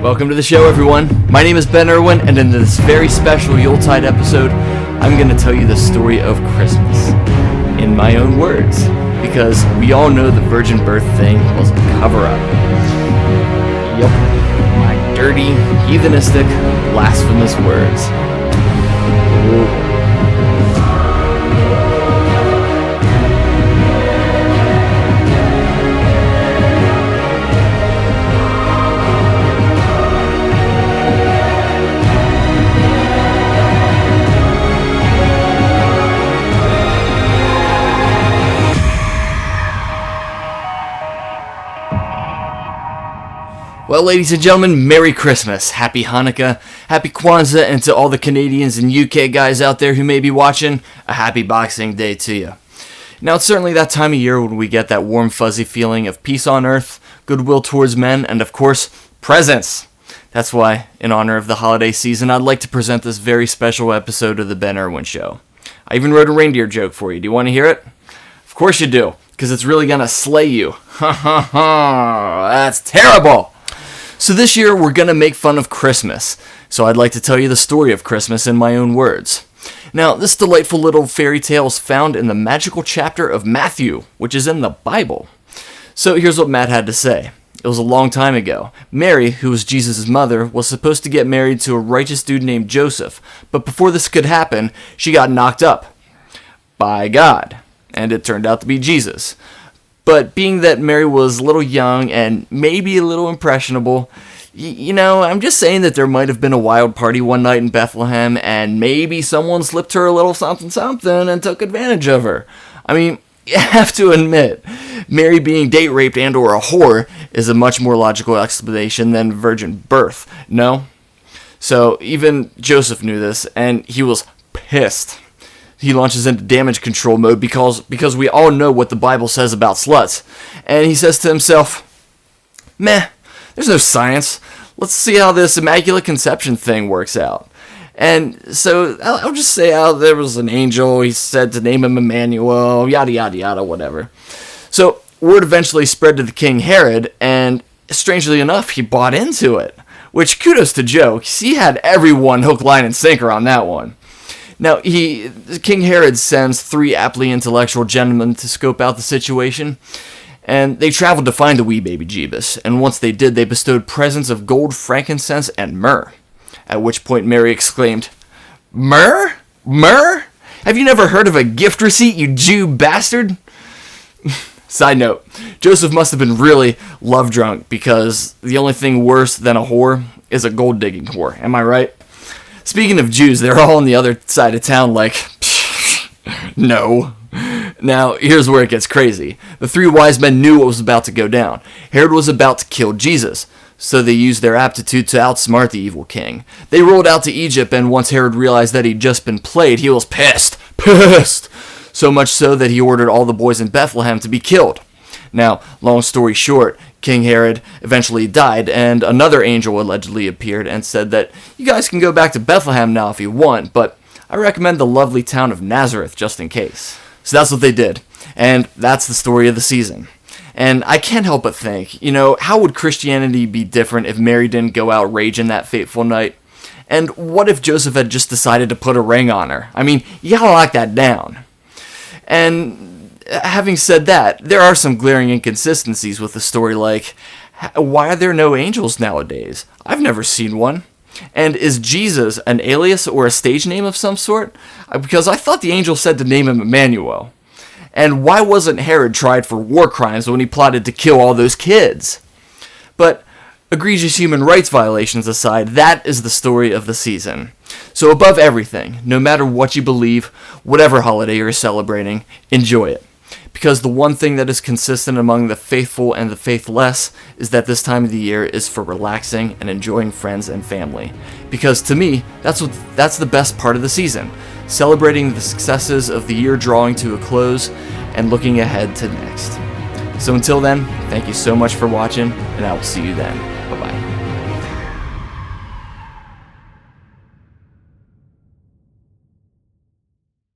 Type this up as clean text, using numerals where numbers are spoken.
Welcome to the show, everyone. My name is Ben Irwin, and in this very special Yuletide episode, I'm going to tell you the story of Christmas in my own words, because we all know the virgin birth thing was a cover-up. Yup, my dirty, heathenistic, blasphemous words. Ooh. Well, ladies and gentlemen, Merry Christmas, Happy Hanukkah, Happy Kwanzaa, and to all the Canadians and UK guys out there who may be watching, a Happy Boxing Day to you. Now, it's certainly that time of year when we get that warm, fuzzy feeling of peace on earth, goodwill towards men, and of course, presents. That's why, in honor of the holiday season, I'd like to present this very special episode of The Ben Irwin Show. I even wrote a reindeer joke for you. Do you want to hear it? Of course you do, because it's really going to slay you. Ha ha ha, that's terrible! So this year, we're going to make fun of Christmas. So I'd like to tell you the story of Christmas in my own words. Now, this delightful little fairy tale is found in the magical chapter of Matthew, which is in the Bible. So here's what Matt had to say. It was a long time ago. Mary, who was Jesus' mother, was supposed to get married to a righteous dude named Joseph. But before this could happen, she got knocked up by God. And it turned out to be Jesus. But being that Mary was a little young and maybe a little impressionable, I'm just saying that there might have been a wild party one night in Bethlehem and maybe someone slipped her a little something and took advantage of her. I mean, you have to admit, Mary being date raped and or a whore is a much more logical explanation than virgin birth, no? So even Joseph knew this and he was pissed. He launches into damage control mode because we all know what the Bible says about sluts. And he says to himself, meh, there's no science. Let's see how this immaculate conception thing works out. And so I'll just say how there was an angel. He said to name him Emmanuel, yada, yada, yada, whatever. So word eventually spread to the King Herod, and strangely enough, he bought into it. Which, kudos to Joe, because he had everyone hook, line, and sinker on that one. Now, King Herod sends 3 aptly intellectual gentlemen to scope out the situation, and they traveled to find the wee baby Jeebus, and once they did, they bestowed presents of gold, frankincense, and myrrh. At which point Mary exclaimed, Myrrh? Myrrh? Have you never heard of a gift receipt, you Jew bastard? Side note, Joseph must have been really love drunk, because the only thing worse than a whore is a gold digging whore, am I right? Speaking of Jews, they're all on the other side of town like, no. Now, here's where it gets crazy. The 3 wise men knew what was about to go down. Herod was about to kill Jesus, so they used their aptitude to outsmart the evil king. They rolled out to Egypt, and once Herod realized that he'd just been played, he was pissed. So much so that he ordered all the boys in Bethlehem to be killed. Now, long story short, King Herod eventually died, and another angel allegedly appeared and said that you guys can go back to Bethlehem now if you want, but I recommend the lovely town of Nazareth just in case. So that's what they did, and that's the story of the season. And I can't help but think, how would Christianity be different if Mary didn't go out raging that fateful night? And what if Joseph had just decided to put a ring on her? I mean, you gotta lock that down. And having said that, there are some glaring inconsistencies with the story, like, why are there no angels nowadays? I've never seen one. And is Jesus an alias or a stage name of some sort? Because I thought the angel said to name him Emmanuel. And why wasn't Herod tried for war crimes when he plotted to kill all those kids? But egregious human rights violations aside, that is the story of the season. So above everything, no matter what you believe, whatever holiday you're celebrating, enjoy it. Because the one thing that is consistent among the faithful and the faithless is that this time of the year is for relaxing and enjoying friends and family. Because to me, that's the best part of the season. Celebrating the successes of the year drawing to a close and looking ahead to next. So until then, thank you so much for watching, and I will see you then.